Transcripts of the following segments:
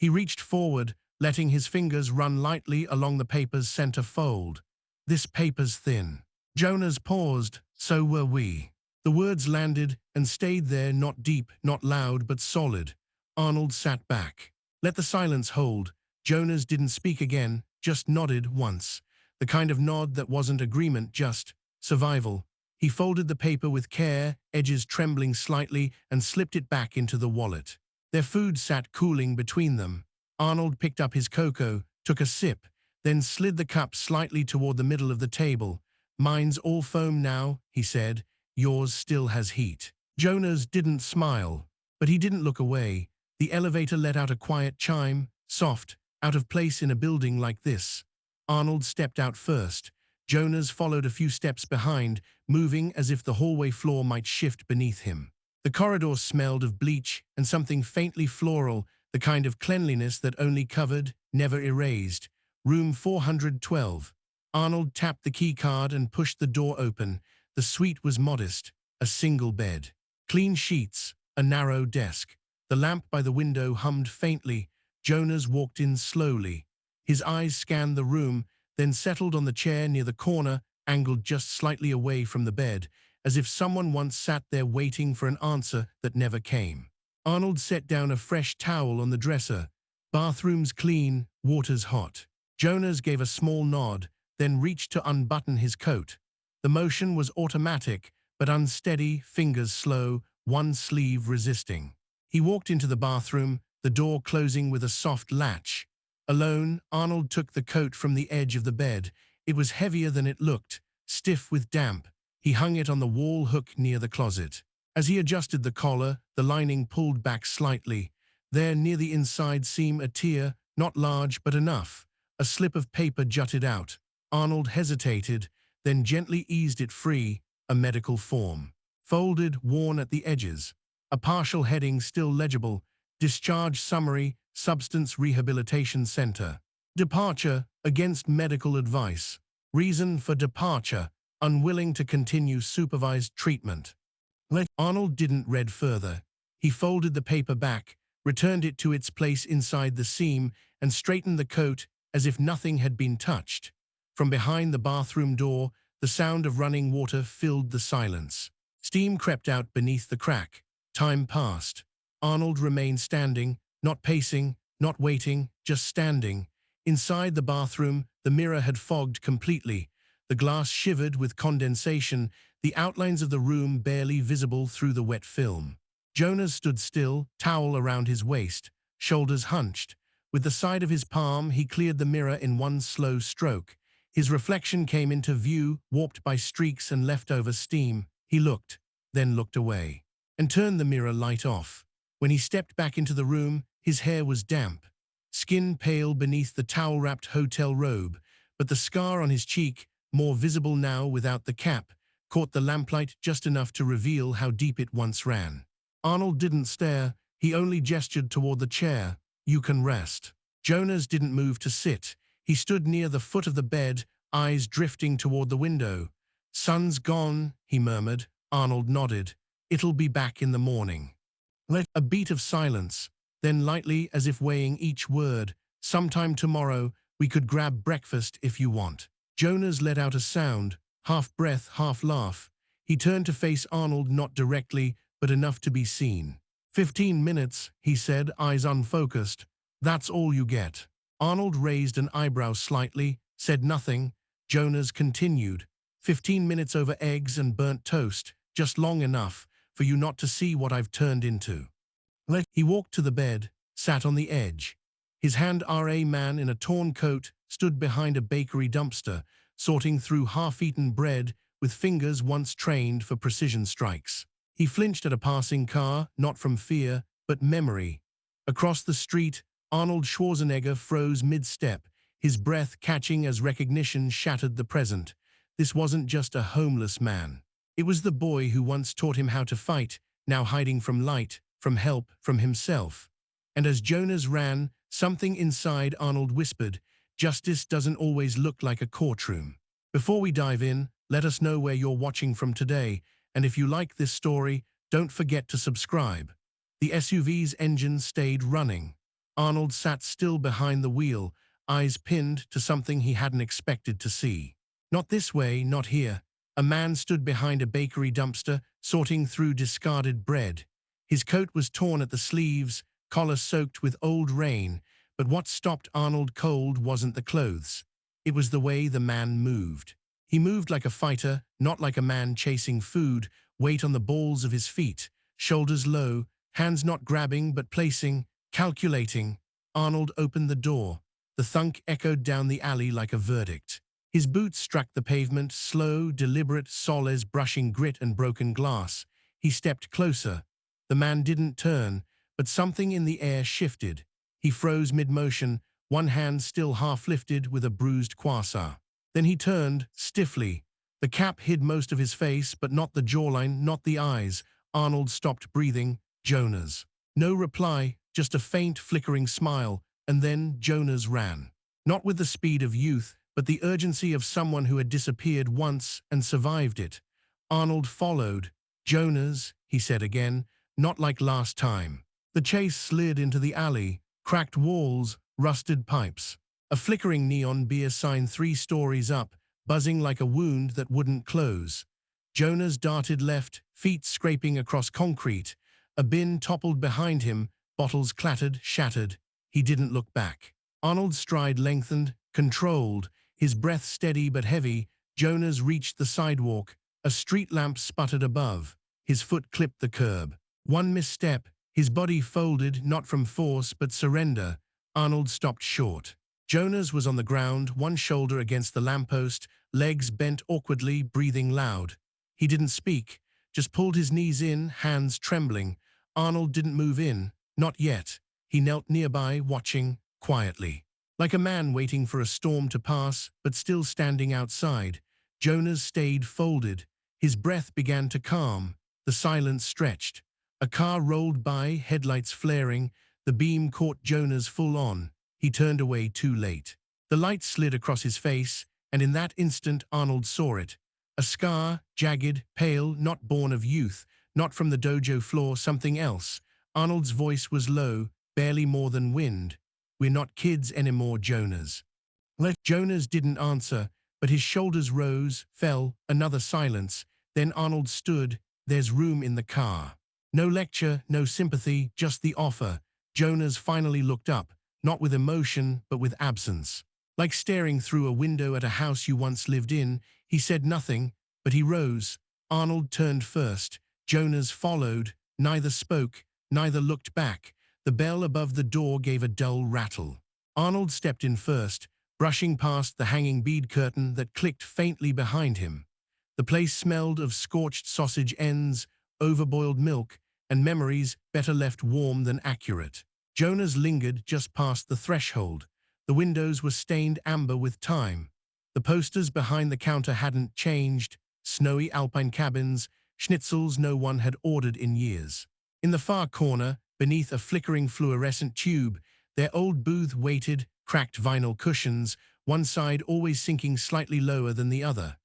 He reached forward, letting his fingers run lightly along the paper's center fold. "This paper's thin." Jonas paused. "So were we." The words landed and stayed there, not deep, not loud, but solid. Arnold sat back. Let the silence hold. Jonas didn't speak again, just nodded once. The kind of nod that wasn't agreement, just survival. He folded the paper with care, edges trembling slightly, and slipped it back into the wallet. Their food sat cooling between them. Arnold picked up his cocoa, took a sip, then slid the cup slightly toward the middle of the table. "Mine's all foam now," he said. "Yours still has heat." Jonas didn't smile, but he didn't look away. The elevator let out a quiet chime, soft, out of place in a building like this. Arnold stepped out first. Jonas followed a few steps behind, moving as if the hallway floor might shift beneath him. The corridor smelled of bleach and something faintly floral, the kind of cleanliness that only covered, never erased. Room 412. Arnold tapped the key card and pushed the door open. The suite was modest, a single bed. Clean sheets, a narrow desk. The lamp by the window hummed faintly. Jonas walked in slowly. His eyes scanned the room, then settled on the chair near the corner, angled just slightly away from the bed, as if someone once sat there waiting for an answer that never came. Arnold set down a fresh towel on the dresser. "Bathroom's clean, water's hot." Jonas gave a small nod, then reached to unbutton his coat. The motion was automatic, but unsteady, fingers slow, one sleeve resisting. He walked into the bathroom, the door closing with a soft latch. Alone, Arnold took the coat from the edge of the bed. It was heavier than it looked, stiff with damp. He hung it on the wall hook near the closet. As he adjusted the collar, the lining pulled back slightly. There, near the inside seam, a tear, not large but enough. A slip of paper jutted out. Arnold hesitated, then gently eased it free, a medical form. Folded, worn at the edges. A partial heading still legible. "Discharge Summary, Substance Rehabilitation Center. Departure, against medical advice. Reason for departure, unwilling to continue supervised treatment." Arnold didn't read further. He folded the paper back, returned it to its place inside the seam, and straightened the coat as if nothing had been touched. From behind the bathroom door, the sound of running water filled the silence. Steam crept out beneath the crack. Time passed. Arnold remained standing, not pacing, not waiting, just standing. Inside the bathroom, the mirror had fogged completely. The glass shivered with condensation, the outlines of the room barely visible through the wet film. Jonas stood still, towel around his waist, shoulders hunched. With the side of his palm, he cleared the mirror in one slow stroke. His reflection came into view, warped by streaks and leftover steam. He looked, then looked away, and turned the mirror light off. When he stepped back into the room, his hair was damp, skin pale beneath the towel-wrapped hotel robe, but the scar on his cheek, more visible now without the cap, caught the lamplight just enough to reveal how deep it once ran. Arnold didn't stare, he only gestured toward the chair. "You can rest." Jonas didn't move to sit. He stood near the foot of the bed, eyes drifting toward the window. "Sun's gone," he murmured. Arnold nodded. "It'll be back in the morning." A beat of silence, then lightly, as if weighing each word, "Sometime tomorrow, we could grab breakfast if you want." Jonas let out a sound, half breath, half laugh. He turned to face Arnold, not directly, but enough to be seen. 15 minutes, he said, eyes unfocused. "That's all you get." Arnold raised an eyebrow slightly, said nothing. Jonas continued. 15 minutes over eggs and burnt toast, just long enough for you not to see what I've turned into." He walked to the bed, sat on the edge. His hand RA man in a torn coat stood behind a bakery dumpster, sorting through half-eaten bread with fingers once trained for precision strikes. He flinched at a passing car, not from fear, but memory. Across the street, Arnold Schwarzenegger froze mid-step, his breath catching as recognition shattered the present. This wasn't just a homeless man. It was the boy who once taught him how to fight, now hiding from light, from help, from himself. And as Jonas ran, something inside Arnold whispered, "Justice doesn't always look like a courtroom." Before we dive in, let us know where you're watching from today, and if you like this story, don't forget to subscribe. The SUV's engine stayed running. Arnold sat still behind the wheel, eyes pinned to something he hadn't expected to see. Not this way, not here. A man stood behind a bakery dumpster, sorting through discarded bread. His coat was torn at the sleeves, collar soaked with old rain, but what stopped Arnold cold wasn't the clothes. It was the way the man moved. He moved like a fighter, not like a man chasing food, weight on the balls of his feet, shoulders low, hands not grabbing but placing, calculating. Arnold opened the door. The thunk echoed down the alley like a verdict. His boots struck the pavement, slow, deliberate, soles brushing grit and broken glass. He stepped closer. The man didn't turn, but something in the air shifted. He froze mid-motion, one hand still half lifted with a bruised quasar. Then he turned, stiffly. The cap hid most of his face, but not the jawline, not the eyes. Arnold stopped breathing. Jonas. No reply, just a faint, flickering smile, and then Jonas ran. Not with the speed of youth, but the urgency of someone who had disappeared once and survived it. Arnold followed. Jonas, he said again, not like last time. The chase slid into the alley, cracked walls, rusted pipes. A flickering neon beer sign 3 stories up, buzzing like a wound that wouldn't close. Jonas darted left, feet scraping across concrete. A bin toppled behind him, bottles clattered, shattered. He didn't look back. Arnold's stride lengthened, controlled, his breath steady but heavy. Jonas reached the sidewalk. A street lamp sputtered above. His foot clipped the curb. One misstep, his body folded, not from force but surrender. Arnold stopped short. Jonas was on the ground, one shoulder against the lamppost, legs bent awkwardly, breathing loud. He didn't speak, just pulled his knees in, hands trembling. Arnold didn't move in, not yet. He knelt nearby, watching, quietly. Like a man waiting for a storm to pass, but still standing outside. Jonas stayed folded. His breath began to calm. The silence stretched. A car rolled by, headlights flaring. The beam caught Jonas full on. He turned away too late. The light slid across his face, and in that instant Arnold saw it. A scar, jagged, pale, not born of youth, not from the dojo floor, something else. Arnold's voice was low, barely more than wind. "We're not kids anymore, Jonas." Jonas didn't answer, but his shoulders rose, fell, another silence. Then Arnold stood. "There's room in the car." No lecture, no sympathy, just the offer. Jonas finally looked up, not with emotion, but with absence. Like staring through a window at a house you once lived in. He said nothing, but he rose. Arnold turned first. Jonas followed. Neither spoke, neither looked back. The bell above the door gave a dull rattle. Arnold stepped in first, brushing past the hanging bead curtain that clicked faintly behind him. The place smelled of scorched sausage ends, overboiled milk, and memories better left warm than accurate. Jonas lingered just past the threshold. The windows were stained amber with time. The posters behind the counter hadn't changed, snowy alpine cabins, schnitzels no one had ordered in years. In the far corner, beneath a flickering fluorescent tube, their old booth waited, cracked vinyl cushions, one side always sinking slightly lower than the other.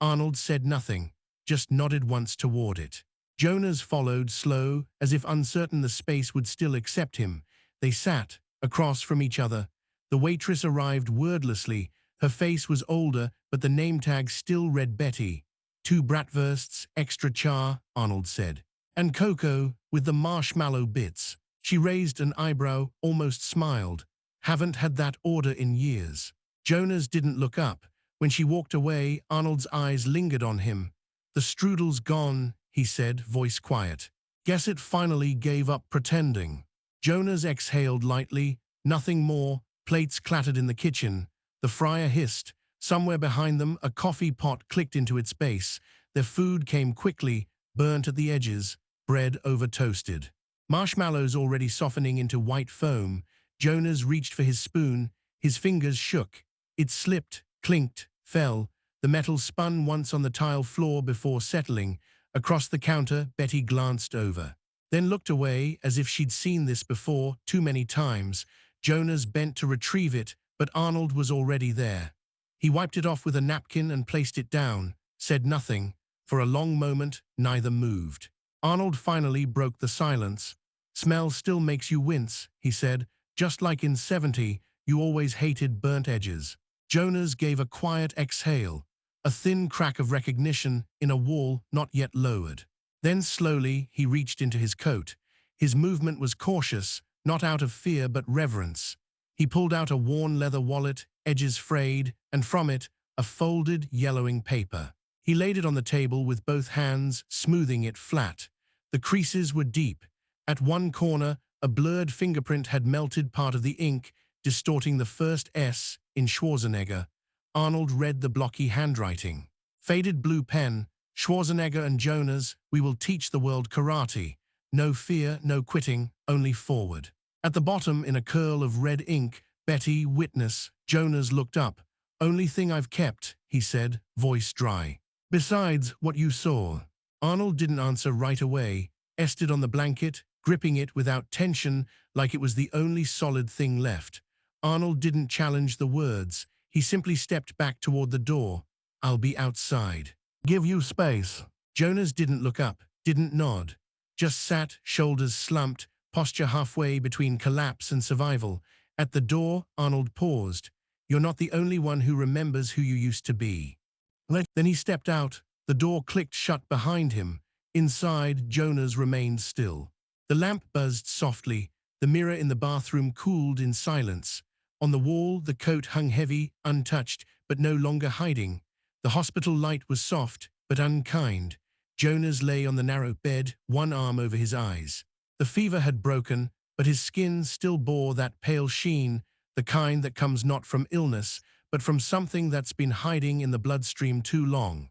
Arnold said nothing, just nodded once toward it. Jonas followed, slow, as if uncertain the space would still accept him. They sat, across from each other. The waitress arrived wordlessly. Her face was older, but the name tag still read Betty. 2 bratwursts, extra char, Arnold said. And cocoa, with the marshmallow bits. She raised an eyebrow, almost smiled. Haven't had that order in years. Jonas didn't look up. When she walked away, Arnold's eyes lingered on him. The strudel's gone, he said, voice quiet. Guess it finally gave up pretending. Jonas exhaled lightly. Nothing more. Plates clattered in the kitchen. The fryer hissed. Somewhere behind them, a coffee pot clicked into its base. Their food came quickly, burnt at the edges, bread over-toasted. Marshmallows already softening into white foam. Jonas reached for his spoon. His fingers shook. It slipped, clinked, fell. The metal spun once on the tile floor before settling. Across the counter, Betty glanced over. Then looked away, as if she'd seen this before, too many times. Jonas bent to retrieve it, but Arnold was already there. He wiped it off with a napkin and placed it down, said nothing. For a long moment, neither moved. Arnold finally broke the silence. "Smell still makes you wince," he said. Just like in 70, you always hated burnt edges. Jonas gave a quiet exhale, a thin crack of recognition in a wall not yet lowered. Then slowly he reached into his coat. His movement was cautious, not out of fear but reverence. He pulled out a worn leather wallet, edges frayed, and from it, a folded, yellowing paper. He laid it on the table with both hands, smoothing it flat. The creases were deep. At one corner, a blurred fingerprint had melted part of the ink, distorting the first S in Schwarzenegger. Arnold read the blocky handwriting. Faded blue pen, Schwarzenegger and Jonas, we will teach the world karate. No fear, no quitting, only forward. At the bottom, in a curl of red ink, Betty, witness. Jonas looked up. Only thing I've kept, he said, voice dry. Besides what you saw. Arnold didn't answer right away, rested on the blanket, gripping it without tension like it was the only solid thing left. Arnold didn't challenge the words. He simply stepped back toward the door. I'll be outside. Give you space. Jonas didn't look up, didn't nod. Just sat, shoulders slumped, posture halfway between collapse and survival. At the door, Arnold paused. You're not the only one who remembers who you used to be. Then he stepped out. The door clicked shut behind him. Inside, Jonas remained still. The lamp buzzed softly. The mirror in the bathroom cooled in silence. On the wall, the coat hung heavy, untouched, but no longer hiding. The hospital light was soft, but unkind. Jonas lay on the narrow bed, one arm over his eyes. The fever had broken, but his skin still bore that pale sheen, the kind that comes not from illness, but from something that's been hiding in the bloodstream too long.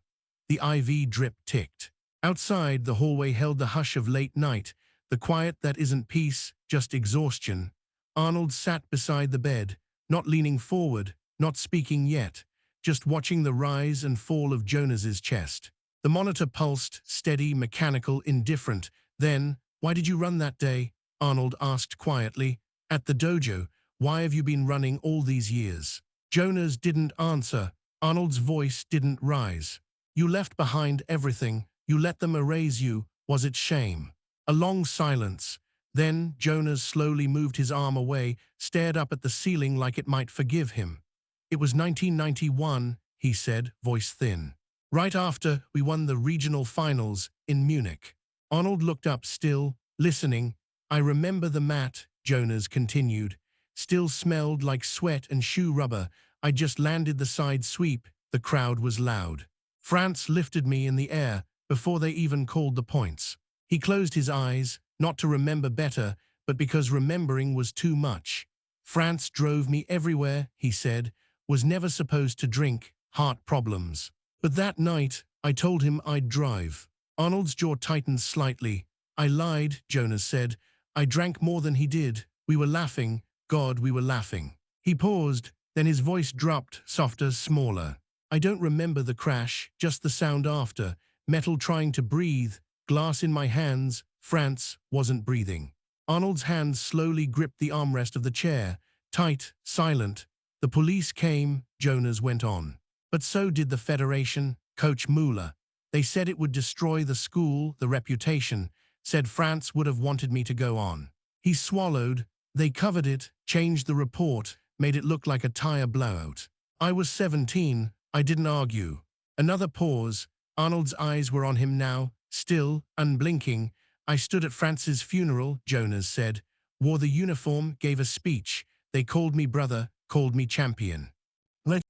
The IV drip ticked. Outside, the hallway held the hush of late night, the quiet that isn't peace, just exhaustion. Arnold sat beside the bed, not leaning forward, not speaking yet, just watching the rise and fall of Jonas's chest. The monitor pulsed, steady, mechanical, indifferent. Then, why did you run that day? Arnold asked quietly. At the dojo, why have you been running all these years? Jonas didn't answer. Arnold's voice didn't rise. You left behind everything. You let them erase you. Was it shame? A long silence. Then Jonas slowly moved his arm away, stared up at the ceiling like it might forgive him. It was 1991, he said, voice thin. Right after we won the regional finals in Munich. Arnold looked up still, listening. I remember the mat, Jonas continued. Still smelled like sweat and shoe rubber. I just landed the side sweep. The crowd was loud. France lifted me in the air before they even called the points. He closed his eyes, not to remember better, but because remembering was too much. France drove me everywhere, he said, was never supposed to drink, heart problems. But that night, I told him I'd drive. Arnold's jaw tightened slightly. I lied, Jonas said. I drank more than he did. We were laughing. God, we were laughing. He paused, then his voice dropped, softer, smaller. I don't remember the crash, just the sound after. Metal trying to breathe, glass in my hands. France wasn't breathing. Arnold's hands slowly gripped the armrest of the chair, tight, silent. The police came, Jonas went on. But so did the Federation, Coach Mueller. They said it would destroy the school, the reputation, said France would have wanted me to go on. He swallowed. They covered it, changed the report, made it look like a tire blowout. I was 17, I didn't argue. Another pause. Arnold's eyes were on him now, still, unblinking. I stood at France's funeral, Jonas said. Wore the uniform, gave a speech. They called me brother, called me champion.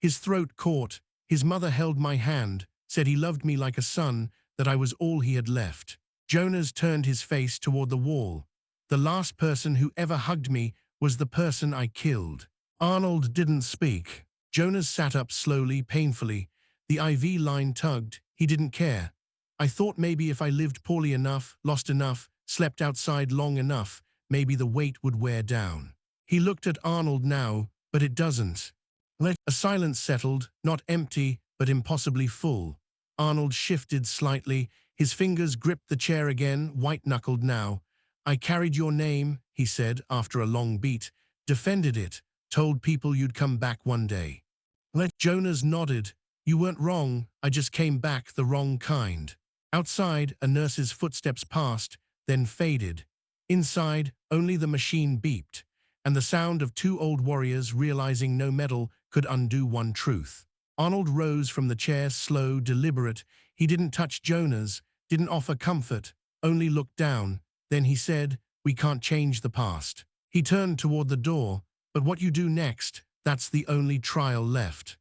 His throat caught. His mother held my hand, said he loved me like a son, that I was all he had left. Jonas turned his face toward the wall. The last person who ever hugged me was the person I killed. Arnold didn't speak. Jonas sat up slowly, painfully. The IV line tugged. He didn't care. I thought maybe if I lived poorly enough, lost enough, slept outside long enough, maybe the weight would wear down. He looked at Arnold now, but it doesn't. A silence settled, not empty, but impossibly full. Arnold shifted slightly. His fingers gripped the chair again, white-knuckled now. I carried your name, he said, after a long beat, defended it, told people you'd come back one day. Jonas nodded. You weren't wrong, I just came back the wrong kind. Outside, a nurse's footsteps passed, then faded. Inside, only the machine beeped. and the sound of two old warriors realizing no medal could undo one truth. Arnold rose from the chair, slow, deliberate. He didn't touch Jonah's, didn't offer comfort, only looked down. Then he said, "We can't change the past." He turned toward the door. "But what you do next, that's the only trial left."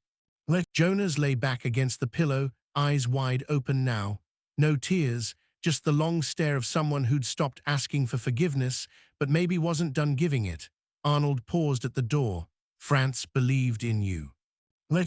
Jonas lay back against the pillow, eyes wide open now. No tears, just the long stare of someone who'd stopped asking for forgiveness, but maybe wasn't done giving it. Arnold paused at the door. "France believed in you."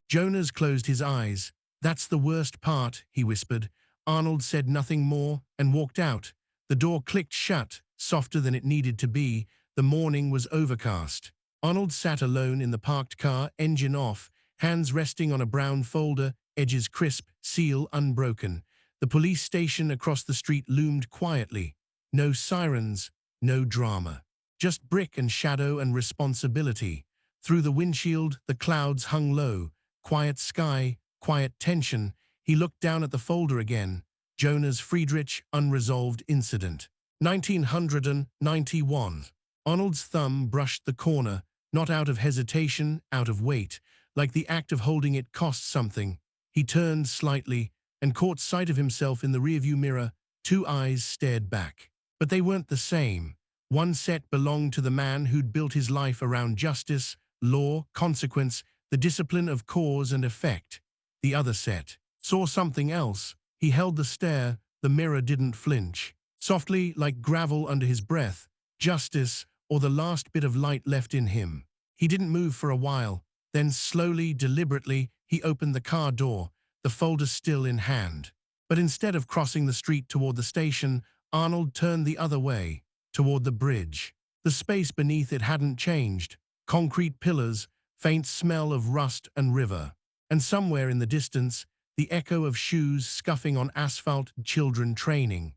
Jonas closed his eyes. "That's the worst part," he whispered. Arnold said nothing more and walked out. The door clicked shut, softer than it needed to be. The morning was overcast. Arnold sat alone in the parked car, engine off, hands resting on a brown folder, edges crisp, seal unbroken. The police station across the street loomed quietly. No sirens, no drama. Just brick and shadow and responsibility. Through the windshield, the clouds hung low. Quiet sky, quiet tension. He looked down at the folder again. Jonas Friedrich, unresolved incident. 1991. Arnold's thumb brushed the corner, not out of hesitation, out of weight, like the act of holding it cost something. He turned slightly and caught sight of himself in the rearview mirror. Two eyes stared back. But they weren't the same. One set belonged to the man who'd built his life around justice, law, consequence, the discipline of cause and effect. The other set saw something else. He held the stare. The mirror didn't flinch. Softly, like gravel under his breath, justice, or the last bit of light left in him. He didn't move for a while. Then slowly, deliberately, he opened the car door, the folder still in hand. But instead of crossing the street toward the station, Arnold turned the other way, toward the bridge. The space beneath it hadn't changed. Concrete pillars, faint smell of rust and river. And somewhere in the distance, the echo of shoes scuffing on asphalt, children training.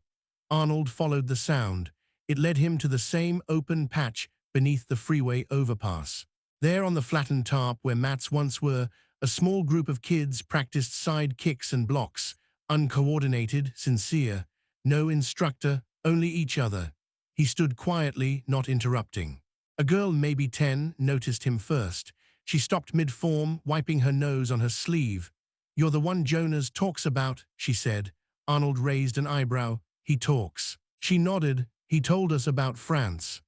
Arnold followed the sound. It led him to the same open patch beneath the freeway overpass. There on the flattened tarp where mats once were, a small group of kids practiced side kicks and blocks, uncoordinated, sincere. No instructor, only each other. He stood quietly, not interrupting. A girl, maybe 10, noticed him first. She stopped mid-form, wiping her nose on her sleeve. "You're the one Jonas talks about," she said. Arnold raised an eyebrow. "He talks." She nodded. "He told us about France."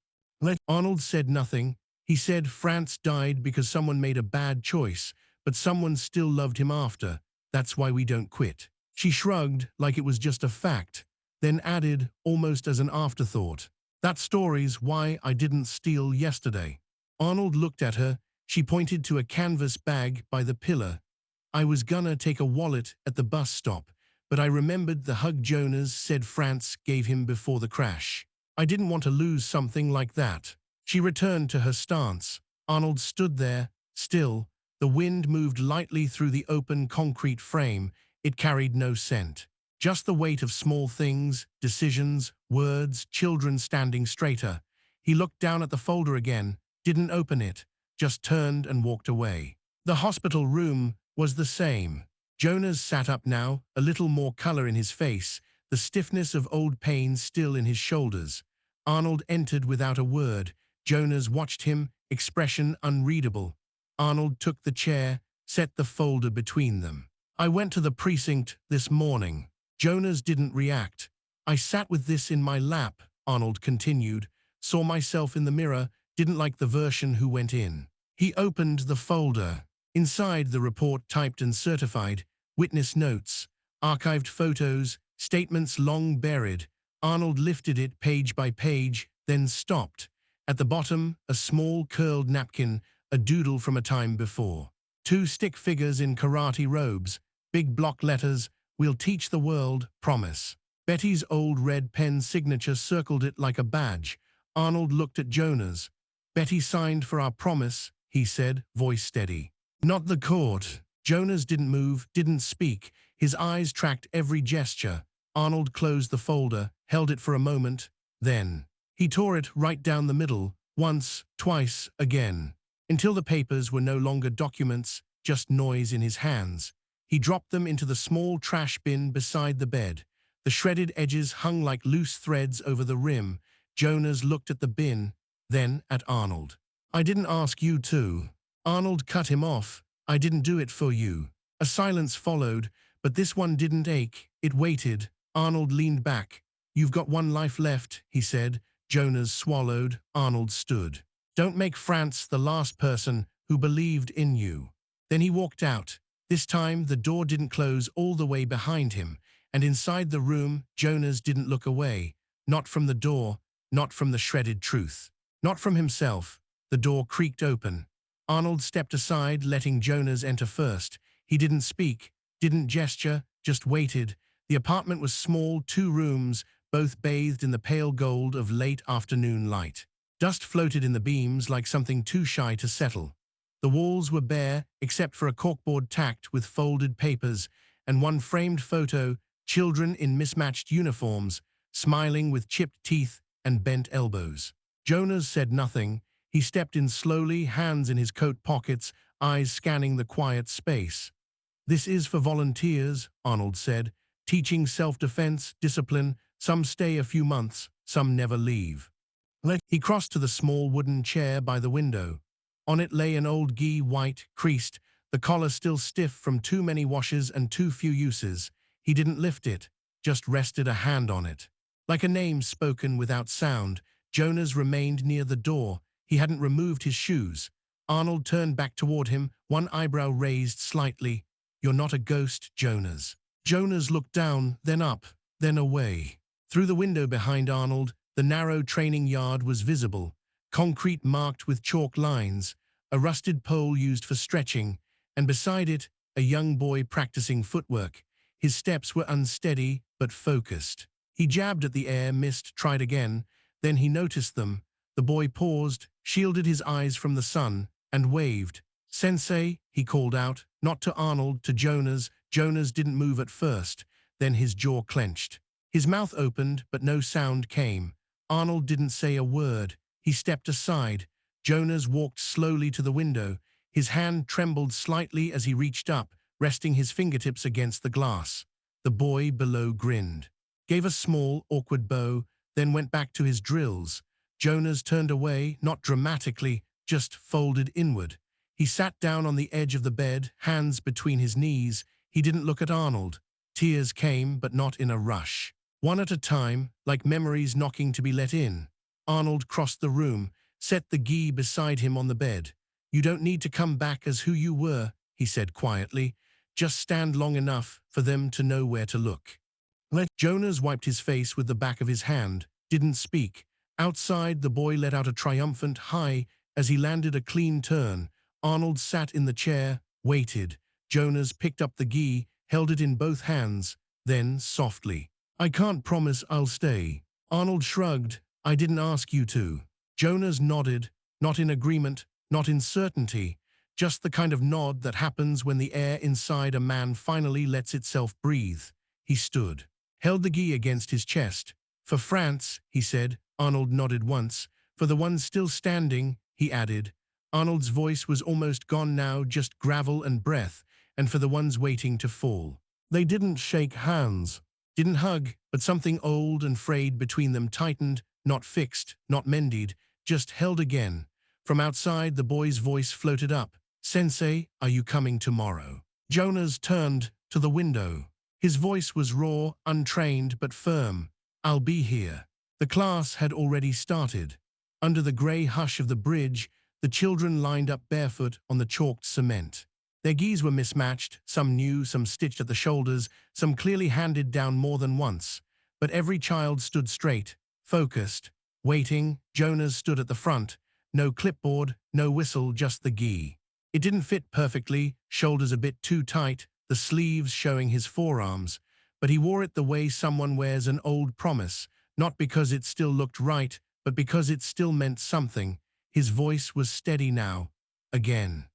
Arnold said nothing. He said France died because someone made a bad choice, but someone still loved him after. That's why we don't quit. She shrugged like it was just a fact, then added, almost as an afterthought, "That story's why I didn't steal yesterday." Arnold looked at her. She pointed to a canvas bag by the pillar. "I was gonna take a wallet at the bus stop, but I remembered the hug Jonas said France gave him before the crash. I didn't want to lose something like that." She returned to her stance. Arnold stood there, still. The wind moved lightly through the open concrete frame. It carried no scent. Just the weight of small things, decisions, words, children standing straighter. He looked down at the folder again, didn't open it, just turned and walked away. The hospital room was the same. Jonas sat up now, a little more color in his face, the stiffness of old pain still in his shoulders. Arnold entered without a word. Jonas watched him, expression unreadable. Arnold took the chair, set the folder between them. "I went to the precinct this morning." Jonas didn't react. "I sat with this in my lap," Arnold continued, "saw myself in the mirror, didn't like the version who went in." He opened the folder. Inside, the report typed and certified, witness notes, archived photos, statements long buried. Arnold lifted it page by page, then stopped. At the bottom, a small curled napkin, a doodle from a time before. Two stick figures in karate robes, big block letters, "We'll teach the world, promise." Betty's old red pen signature circled it like a badge. Arnold looked at Jonas. "Betty signed for our promise," he said, voice steady. "Not the court." Jonas didn't move, didn't speak. His eyes tracked every gesture. Arnold closed the folder, held it for a moment, then he tore it right down the middle, once, twice, again, until the papers were no longer documents, just noise in his hands. He dropped them into the small trash bin beside the bed. The shredded edges hung like loose threads over the rim. Jonas looked at the bin, then at Arnold. I didn't ask you to. Arnold cut him off. I didn't do it for you. A silence followed, but this one didn't ache. It waited. Arnold leaned back. You've got one life left, he said. Jonas swallowed. Arnold stood. Don't make France the last person who believed in you. Then he walked out. This time the door didn't close all the way behind him, and inside the room Jonas didn't look away. Not from the door, not from the shredded truth. Not from himself. The door creaked open. Arnold stepped aside, letting Jonas enter first. He didn't speak, didn't gesture, just waited. The apartment was small, 2 rooms, both bathed in the pale gold of late afternoon light. Dust floated in the beams like something too shy to settle. The walls were bare, except for a corkboard tacked with folded papers, and one framed photo, children in mismatched uniforms, smiling with chipped teeth and bent elbows. Jonas said nothing. He stepped in slowly, hands in his coat pockets, eyes scanning the quiet space. This is for volunteers, Arnold said, teaching self-defense, discipline. Some stay a few months, some never leave. He crossed to the small wooden chair by the window. On it lay an old gi, white, creased, the collar still stiff from too many washes and too few uses. He didn't lift it, just rested a hand on it. Like a name spoken without sound, Jonas remained near the door. He hadn't removed his shoes. Arnold turned back toward him, one eyebrow raised slightly. You're not a ghost, Jonas. Jonas looked down, then up, then away. Through the window behind Arnold, the narrow training yard was visible, concrete marked with chalk lines, a rusted pole used for stretching, and beside it, a young boy practicing footwork. His steps were unsteady but focused. He jabbed at the air, missed, tried again. Then he noticed them. The boy paused, shielded his eyes from the sun, and waved. Sensei, he called out, not to Arnold, to Jonas. Jonas didn't move at first. Then his jaw clenched. His mouth opened, but no sound came. Arnold didn't say a word. He stepped aside. Jonas walked slowly to the window. His hand trembled slightly as he reached up, resting his fingertips against the glass. The boy below grinned, gave a small, awkward bow, then went back to his drills. Jonas turned away, not dramatically, just folded inward. He sat down on the edge of the bed, hands between his knees. He didn't look at Arnold. Tears came, but not in a rush. One at a time, like memories knocking to be let in. Arnold crossed the room, set the gi beside him on the bed. You don't need to come back as who you were, he said quietly. Just stand long enough for them to know where to look. Jonas wiped his face with the back of his hand, didn't speak. Outside, the boy let out a triumphant hi as he landed a clean turn. Arnold sat in the chair, waited. Jonas picked up the gi, held it in both hands, then softly. I can't promise I'll stay. Arnold shrugged. I didn't ask you to. Jonas nodded, not in agreement, not in certainty, just the kind of nod that happens when the air inside a man finally lets itself breathe. He stood, held the gi against his chest. For France, he said. Arnold nodded once. For the ones still standing, he added. Arnold's voice was almost gone now, just gravel and breath, and for the ones waiting to fall. They didn't shake hands, didn't hug, but something old and frayed between them tightened, not fixed, not mended, just held again. From outside, the boy's voice floated up. Sensei, are you coming tomorrow? Jonas turned to the window. His voice was raw, untrained, but firm. I'll be here. The class had already started. Under the grey hush of the bridge, the children lined up barefoot on the chalked cement. Their gis were mismatched, some new, some stitched at the shoulders, some clearly handed down more than once. But every child stood straight, focused, waiting. Jonas stood at the front. No clipboard, no whistle, just the gi. It didn't fit perfectly, shoulders a bit too tight, the sleeves showing his forearms. But he wore it the way someone wears an old promise, not because it still looked right, but because it still meant something. His voice was steady now. Again.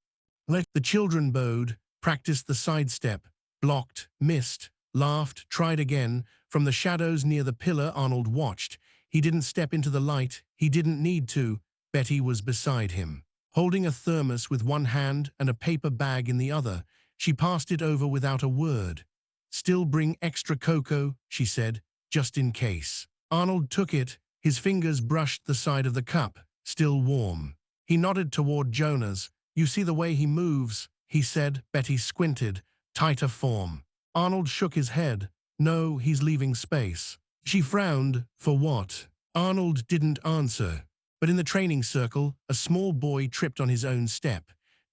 The children bowed, practiced the sidestep, blocked, missed, laughed, tried again. From the shadows near the pillar, Arnold watched. He didn't step into the light. He didn't need to. Betty was beside him, holding a thermos with one hand and a paper bag in the other. She passed it over without a word. Still bring extra cocoa, she said, just in case. Arnold took it. His fingers brushed the side of the cup, still warm. He nodded toward Jonas. You see the way he moves, he said. Betty squinted. Tighter form. Arnold shook his head. No, he's leaving space. She frowned. For what? Arnold didn't answer. But in the training circle, a small boy tripped on his own step.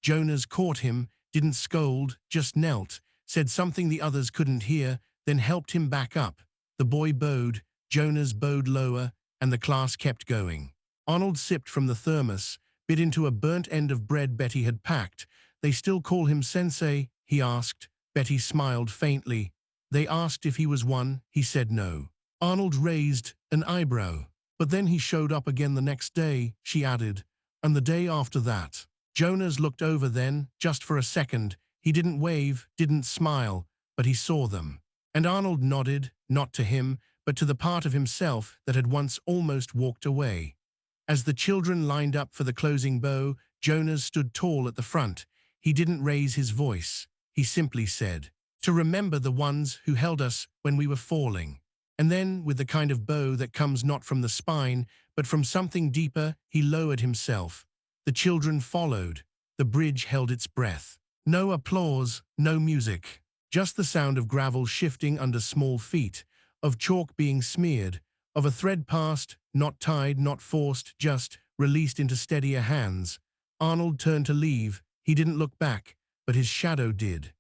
Jonas caught him, didn't scold, just knelt, said something the others couldn't hear, then helped him back up. The boy bowed, Jonas bowed lower, and the class kept going. Arnold sipped from the thermos, bit into a burnt end of bread Betty had packed. They still call him Sensei, he asked. Betty smiled faintly. They asked if he was one, he said no. Arnold raised an eyebrow. But then he showed up again the next day, she added. And the day after that. Jonas looked over then, just for a second. He didn't wave, didn't smile, but he saw them. And Arnold nodded, not to him, but to the part of himself that had once almost walked away. As the children lined up for the closing bow, Jonas stood tall at the front. He didn't raise his voice. He simply said, "To remember the ones who held us when we were falling." And then, with the kind of bow that comes not from the spine, but from something deeper, he lowered himself. The children followed. The bridge held its breath. No applause, no music. Just the sound of gravel shifting under small feet, of chalk being smeared, of a thread passed, not tied, not forced, just released into steadier hands. Arnold turned to leave. He didn't look back, but his shadow did.